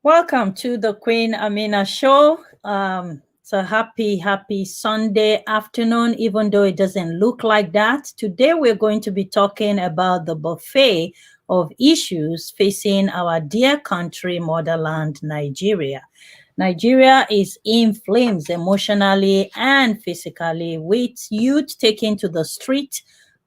Welcome to the Queen Amina Show. It's a happy Sunday afternoon, even though it doesn't look like that. Today, we're going to be talking about the buffet of issues facing our dear country, motherland, Nigeria. Nigeria is in flames emotionally and physically, with youth taking to the street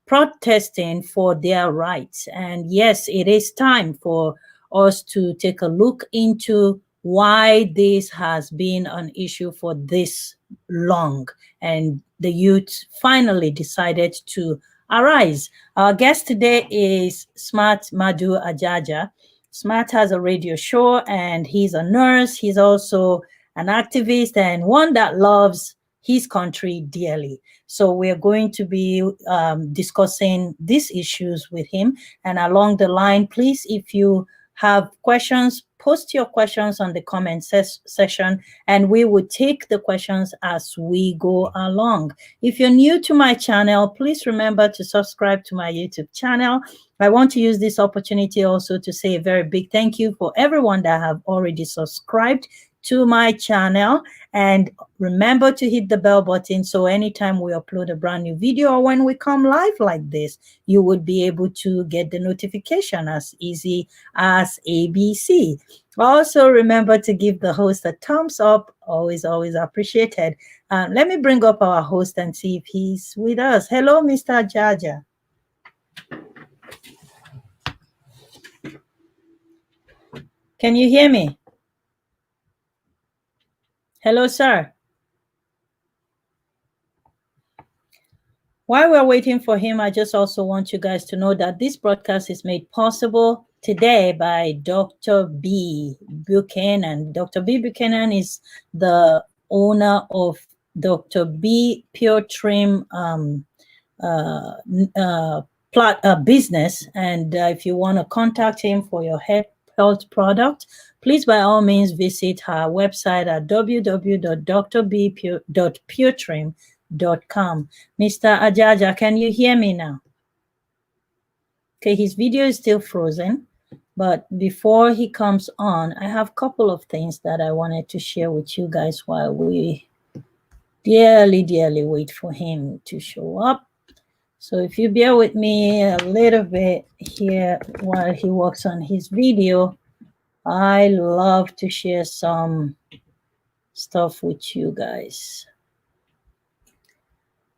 protesting for their rights. And yes, it is time for us to take a look into why this has been an issue for this long. And the youth finally decided to arise. Our guest today is Smart Madu Ajaja. Smart has a radio show and he's a nurse. He's also an activist and one that loves his country dearly. So we're going to be discussing these issues with him. And along the line, please, if you have questions, post your questions on the comment section, and we will take the questions as we go along. If you're new to my channel, please remember to subscribe to my YouTube channel. I want to use this opportunity also to say a very big thank you for everyone that have already subscribed to my channel, and remember to hit the bell button so anytime we upload a brand new video or when we come live like this, you would be able to get the notification as easy as ABC. Also remember to give the host a thumbs up, always appreciated. Let me bring up our host and see if he's with us. Hello, Mr. Ajaja. Can you hear me? Hello, sir. While we're waiting for him, I just also want you guys to know that this broadcast is made possible today by Dr. B. Buchanan. Dr. B. Buchanan is the owner of Dr. B Pure Trim business. And if you want to contact him for your health product, please by all means visit her website at www.puretrim.com. Mr. Ajaja, can you hear me now? Okay, his video is still frozen, but before he comes on, I have a couple of things that I wanted to share with you guys while we dearly wait for him to show up. So if you bear with me a little bit here while he works on his video, I love to share some stuff with you guys.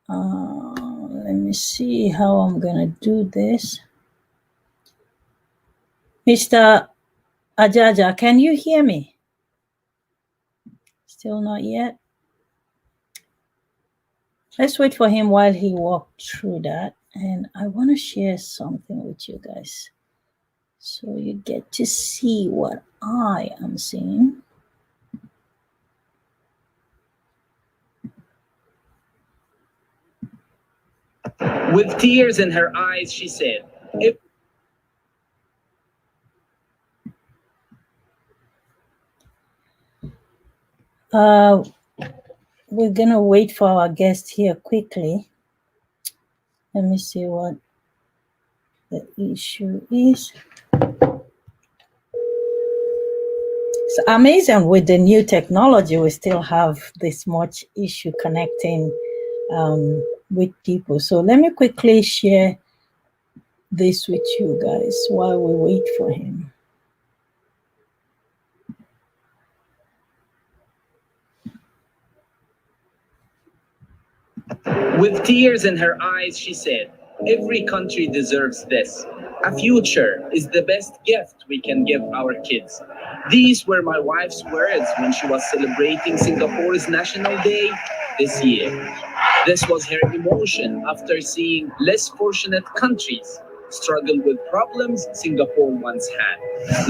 Let me see how I'm gonna do this. Mr. Ajaja, can you hear me? Still not yet. Let's wait for him while he walks through that. And I want to share something with you guys so you get to see what I am seeing. With tears in her eyes, she said, we're gonna wait for our guest here quickly. Let me see what the issue is. It's amazing with the new technology, we still have this much issue connecting with people. So let me quickly share this with you guys while we wait for him. With tears in her eyes, she said, "Every country deserves this. A future is the best gift we can give our kids." These were my wife's words when she was celebrating Singapore's National Day this year. This was her emotion after seeing less fortunate countries struggle with problems Singapore once had.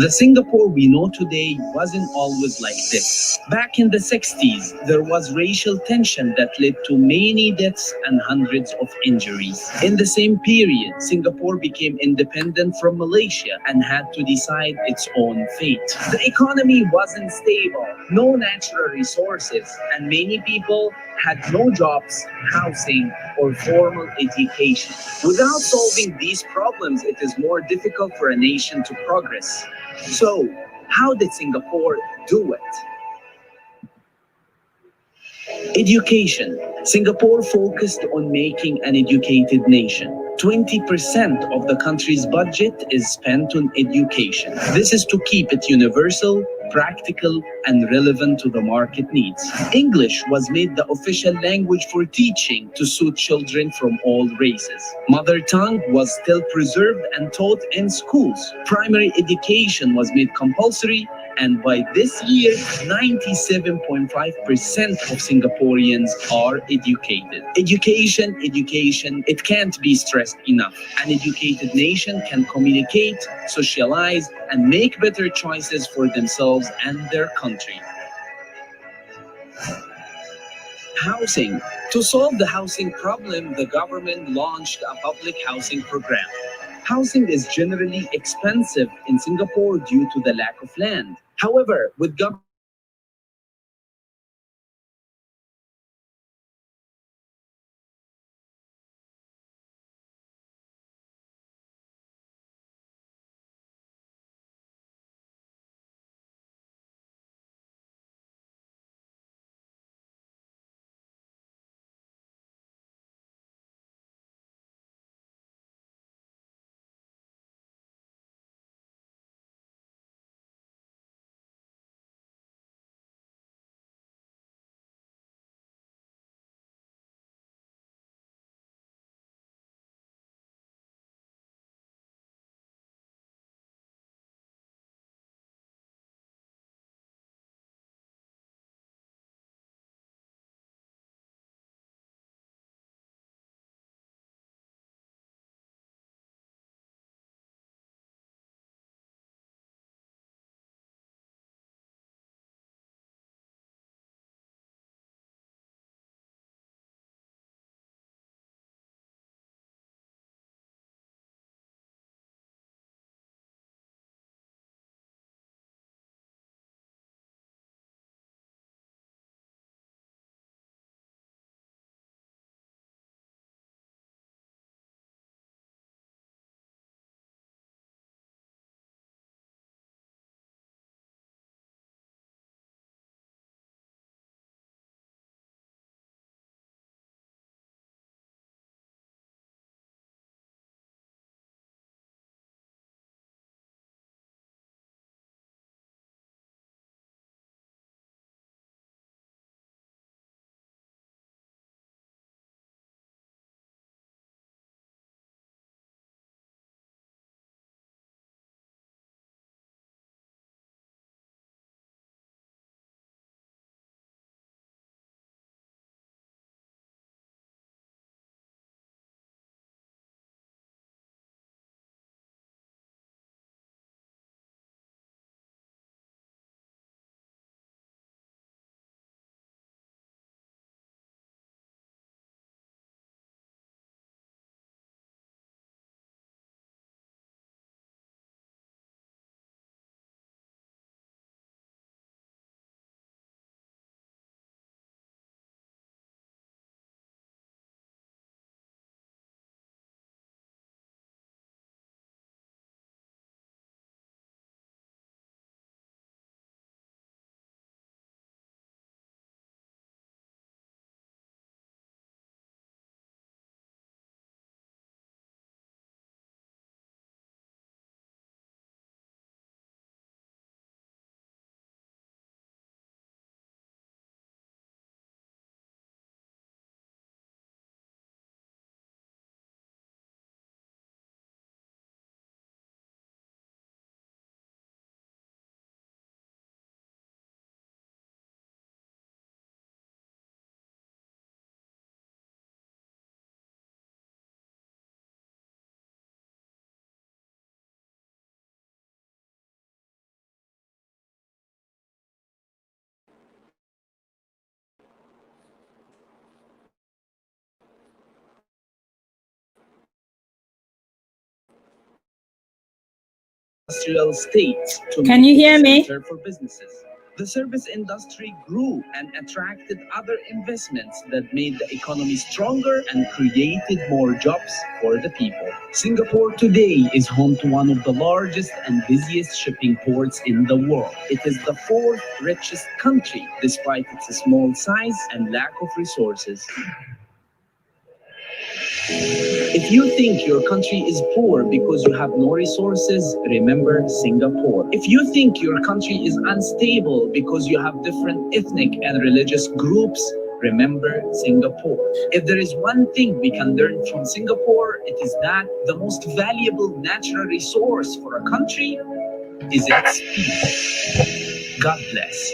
The Singapore we know today wasn't always like this. Back in the 60s, there was racial tension that led to many deaths and hundreds of injuries. In the same period, Singapore became independent from Malaysia and had to decide its own fate. The economy wasn't stable, no natural resources, and many people had no jobs, housing, or formal education. Without solving these problems, problems, it is more difficult for a nation to progress. So, how did Singapore do it? Education. Singapore focused on making an educated nation. 20% of the country's budget is spent on education. This is to keep it universal, practical, and relevant to the market needs. English was made the official language for teaching to suit children from all races. Mother tongue was still preserved and taught in schools. Primary education was made compulsory, and by this year, 97.5% of Singaporeans are educated. Education, education, it can't be stressed enough. An educated nation can communicate, socialize, and make better choices for themselves and their country. Housing. To solve the housing problem, the government launched a public housing program. Housing is generally expensive in Singapore due to the lack of land. However, with government support, housing prices have fallen significantly. Singapore has become one of the most affordable cities in the world. Industrial state to Can make you it a hear me? center for businesses. The service industry grew and attracted other investments that made the economy stronger and created more jobs for the people. Singapore today is home to one of the largest and busiest shipping ports in the world. It is the fourth richest country despite its small size and lack of resources. If you think your country is poor because you have no resources, remember Singapore. If you think your country is unstable because you have different ethnic and religious groups, remember Singapore. If there is one thing we can learn from Singapore, it is that the most valuable natural resource for a country is its people. God bless.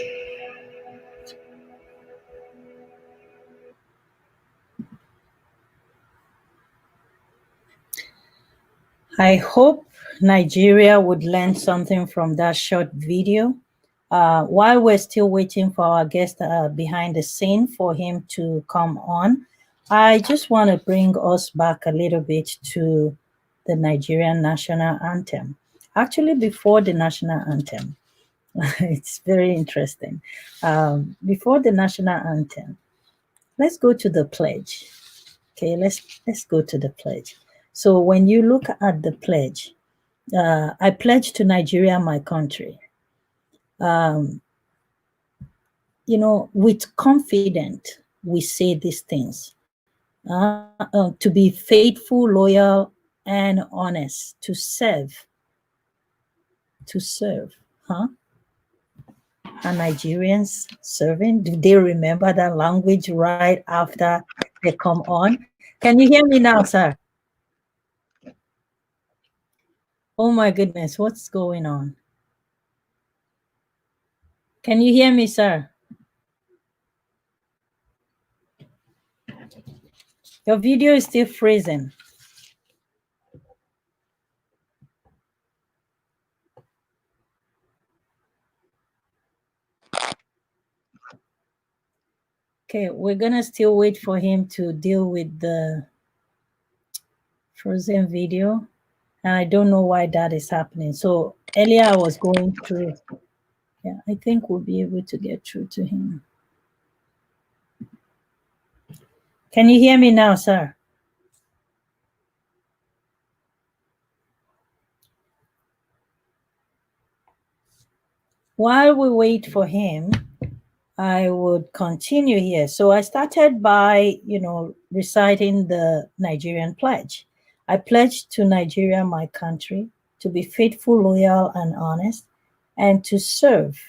I hope Nigeria would learn something from that short video. While we're still waiting for our guest behind the scene for him to come on, I just want to bring us back a little bit to the Nigerian national anthem. Actually, before the national anthem, it's very interesting. Before the national anthem, let's go to the pledge. Okay, let's go to the pledge. So when you look at the pledge, I pledge to Nigeria, my country. Um, with confidence, we say these things. To be faithful, loyal, and honest, to serve, huh? Are Nigerians serving? Do they remember that language right after they come on? Can you hear me now, sir? Oh my goodness, what's going on? Can you hear me, sir? Your video is still freezing. Okay, we're gonna still wait for him to deal with the frozen video. And I don't know why that is happening. So earlier I was going through. Yeah, I think we'll be able to get through to him. Can you hear me now, sir? While we wait for him, I would continue here. So I started by, reciting the Nigerian pledge. I pledge to Nigeria, my country, to be faithful, loyal, and honest, and to serve.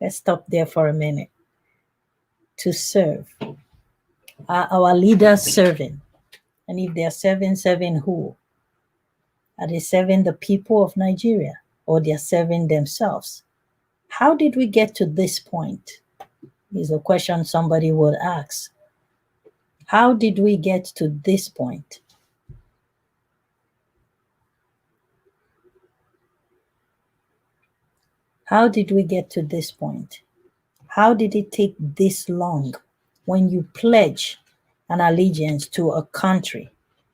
Let's stop there for a minute. To serve. Are our leaders serving? And if they're serving who? Are they serving the people of Nigeria, or they're serving themselves? How did we get to this point? Is a question somebody would ask. How did we get to this point? How did we get to this point? How did it take this long when you pledge an allegiance to a country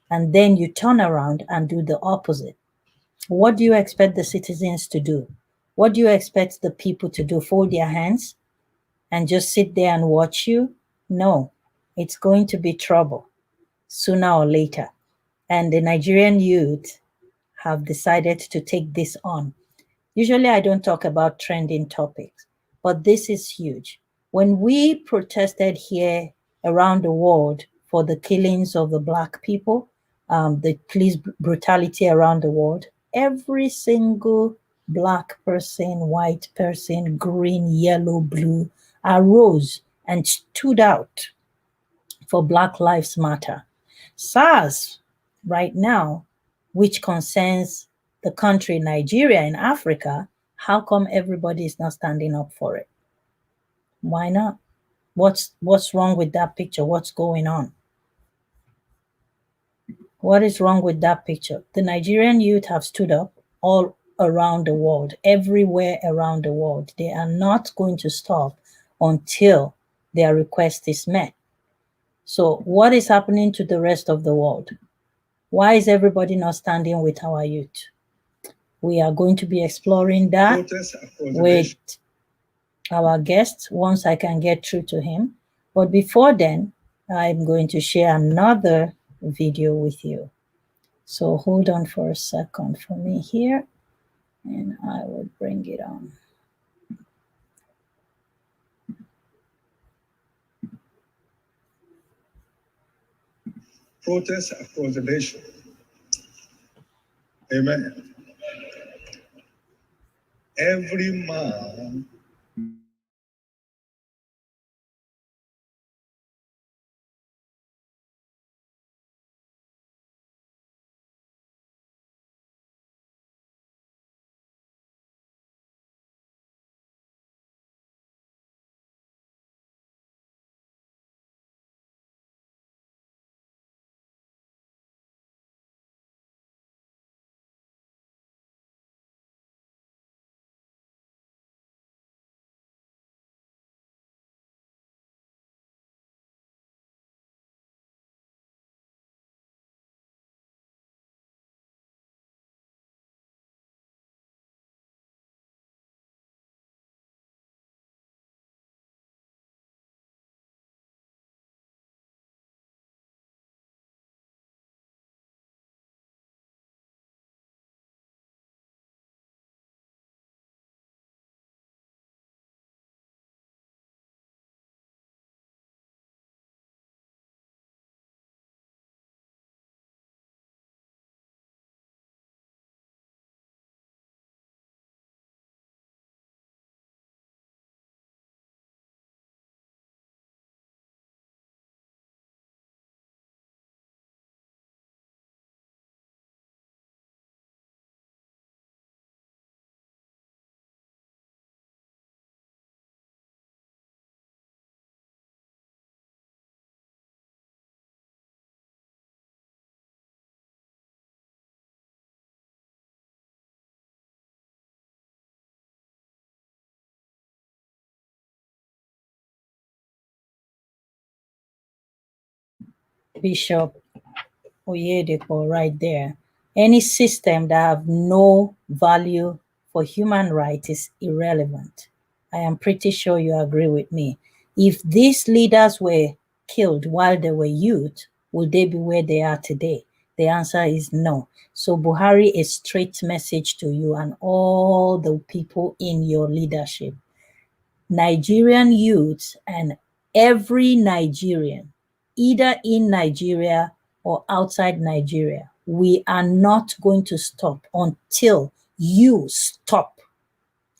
and then you turn around and do the opposite? What do you expect the citizens to do? What do you expect the people to do? Fold their hands and just sit there and watch you? No, it's going to be trouble sooner or later. And the Nigerian youth have decided to take this on. Usually I don't talk about trending topics, but this is huge. When we protested here around the world for the killings of the Black people, the police brutality around the world, every single Black person, white person, green, yellow, blue, arose and stood out for Black Lives Matter. SARS right now, which concerns the country Nigeria in Africa, how come everybody is not standing up for it? Why not? What's wrong with that picture? What's going on? What is wrong with that picture? The Nigerian youth have stood up all around the world, everywhere around the world. They are not going to stop until their request is met. So what is happening to the rest of the world? Why is everybody not standing with our youth? We are going to be exploring that with our guest once I can get through to him. But before then, I'm going to share another video with you. So hold on for a second for me here, and I will bring it on. Protests across the nation. Amen. Every man Bishop Oyedepo right there. Any system that have no value for human rights is irrelevant. I am pretty sure you agree with me. If these leaders were killed while they were youth, would they be where they are today? The answer is no. So Buhari, a straight message to you and all the people in your leadership. Nigerian youths and every Nigerian, either in Nigeria or outside Nigeria, we are not going to stop until you stop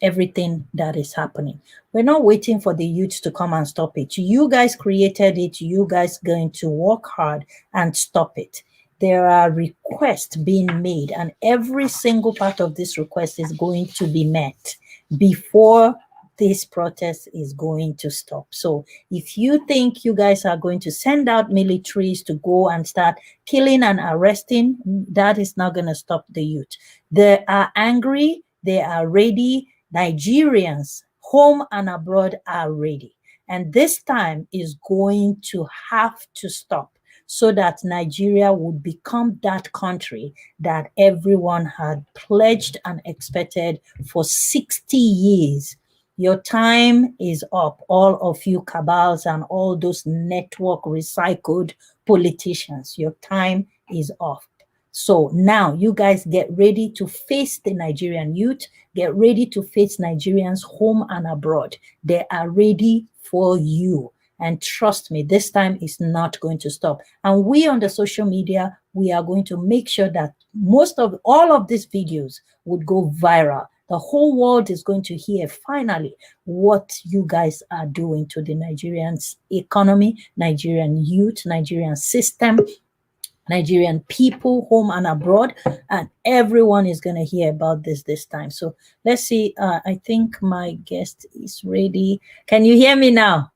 everything that is happening. We're not waiting for the youth to come and stop it. You guys created it. You guys going to work hard and stop it. There are requests being made, and every single part of this request is going to be met before this protest is going to stop. So if you think you guys are going to send out militaries to go and start killing and arresting, that is not going to stop the youth. They are angry. They are ready. Nigerians, home and abroad, are ready. And this time is going to have to stop so that Nigeria would become that country that everyone had pledged and expected for 60 years. Your time is up, all of you cabals and all those network recycled politicians. Your time is off. So now you guys get ready to face the Nigerian youth, get ready to face Nigerians home and abroad. They are ready for you. And trust me, this time is not going to stop. And we on the social media, we are going to make sure that most of all of these videos would go viral. The whole world is going to hear finally what you guys are doing to the Nigerian economy, Nigerian youth, Nigerian system, Nigerian people, home and abroad, and everyone is going to hear about this time. So let's see. I think my guest is ready. Can you hear me now?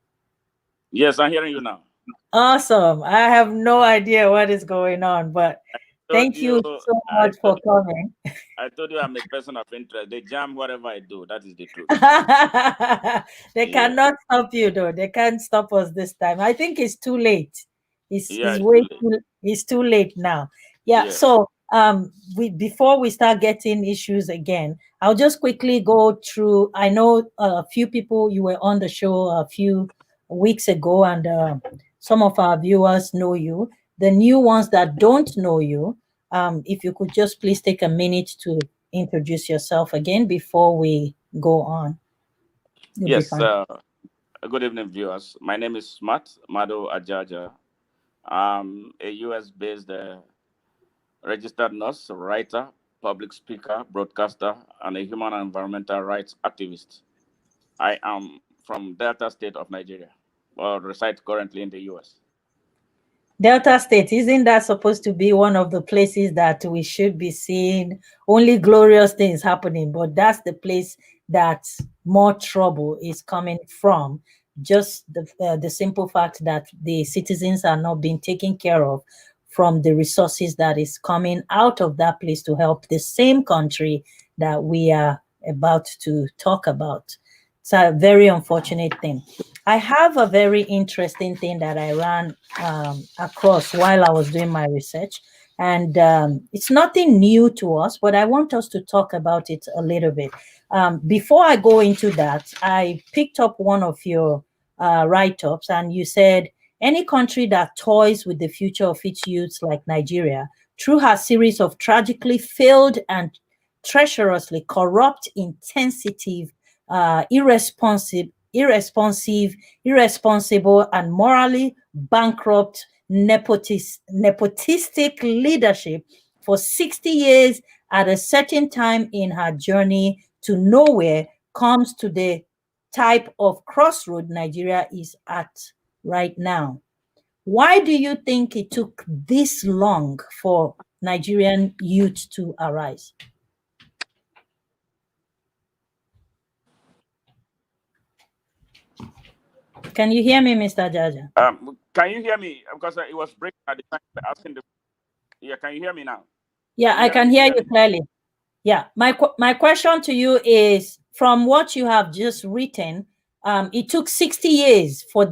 Yes, I'm hearing you now. Awesome. I have no idea what is going on, but thank you so much for coming. I told you I'm a person of interest. They jam whatever I do. That is the truth. They cannot stop you, though. They can't stop us this time. I think it's too late. It's way it's too late now. Yeah. So before we start getting issues again, I'll just quickly go through. I know a few people, you were on the show a few weeks ago, and some of our viewers know you. The new ones that don't know you, if you could just please take a minute to introduce yourself again before we go on, you'll be Yes, fine. good evening, viewers. My name is Madu Ajaja. I'm a US based registered nurse, writer, public speaker, broadcaster, and a human and environmental rights activist. I am from Delta State of Nigeria, but reside currently in the US. Delta State, isn't that supposed to be one of the places that we should be seeing only glorious things happening? But that's the place that more trouble is coming from. Just the simple fact that the citizens are not being taken care of from the resources that is coming out of that place to help the same country that we are about to talk about. It's a very unfortunate thing. I have a very interesting thing that I ran across while I was doing my research. And it's nothing new to us, but I want us to talk about it a little bit. Before I go into that, I picked up one of your write ups, and you said any country that toys with the future of its youths, like Nigeria, through her series of tragically failed and treacherously corrupt, insensitive, irresponsible, and morally bankrupt nepotistic leadership for 60 years at a certain time in her journey to nowhere comes to the type of crossroad Nigeria is at right now. Why do you think it took this long for Nigerian youth to arise? Can you hear me, Mr. Jaja? Can you hear me? Because it was breaking at the time. Asking the Yeah, can you hear me now? Yeah, Can you I hear can me hear you clearly? clearly. Yeah, my question to you is, from what you have just written, it took 60 years for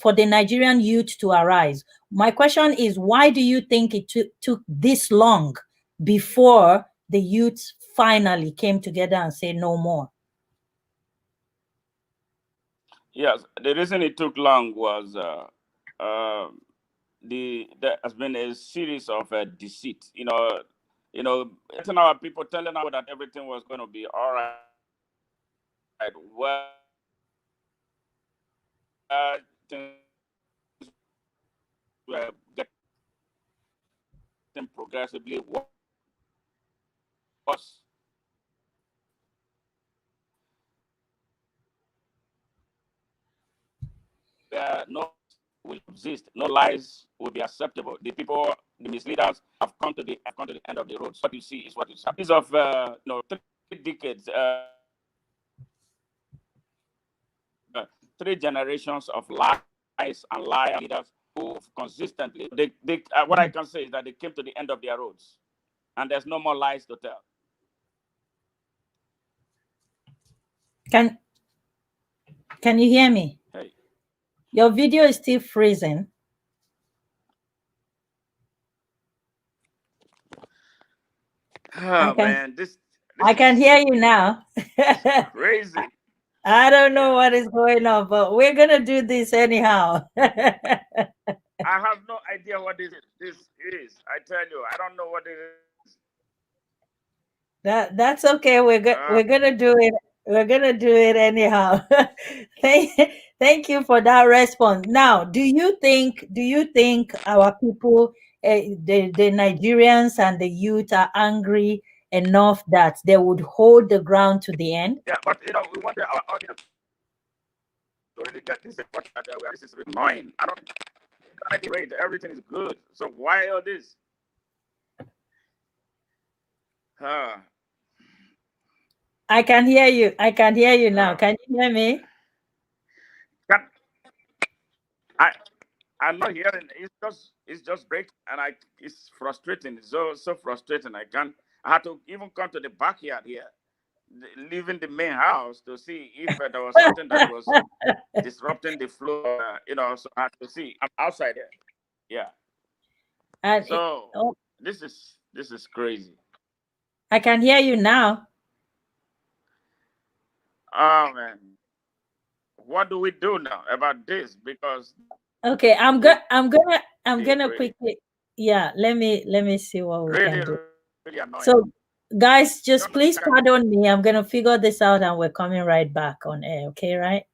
for the Nigerian youth to arise. My question is, why do you think it took this long before the youth finally came together and said no more? Yes, the reason it took long was uh, there has been a series of deceit. Telling our people, telling our that everything was going to be all right. Well, things were getting progressively worse. Where no will exist, no lies will be acceptable. The people, the misleaders, have come to the end of the road. So what you see is what is happening. Of 3 decades, 3 generations of lies and liar leaders who consistently what I can say is that they came to the end of their roads, and there's no more lies to tell. Can can you hear me? Hey, Your video is still freezing. I oh can man, I this can is hear you now. crazy. I don't know Yeah, what is going on, but we're gonna do this anyhow. I have no idea what this is. I tell you, I don't know what it is. That's okay. We're gonna do it. We're gonna do it anyhow. thank thank you for that response. Now, do you think our people, the Nigerians and the youth, are angry enough that they would hold the ground to the end? Yeah, but we want our audience to really get this important. This is annoying. I don't great. Everything is good. So why all this? Uh, I can hear you. I can hear you now. uh, Can you hear me? can, I I'm not hearing. It's just breaking, and it's frustrating. It's so frustrating. I had to even come to the backyard here, leaving the main house to see if there was something that was disrupting the flow. So I had to see. I'm outside here. Yeah. and So oh, this is. This is crazy. I can hear you now. Oh man, what do we do now about this? Because this is Okay, really, I'm really, gonna quickly, yeah, let me see what we really, can do. really annoying. So guys, I don't know just if you please can. pardon me. I'm gonna figure this out and we're coming right back on air. Okay, right?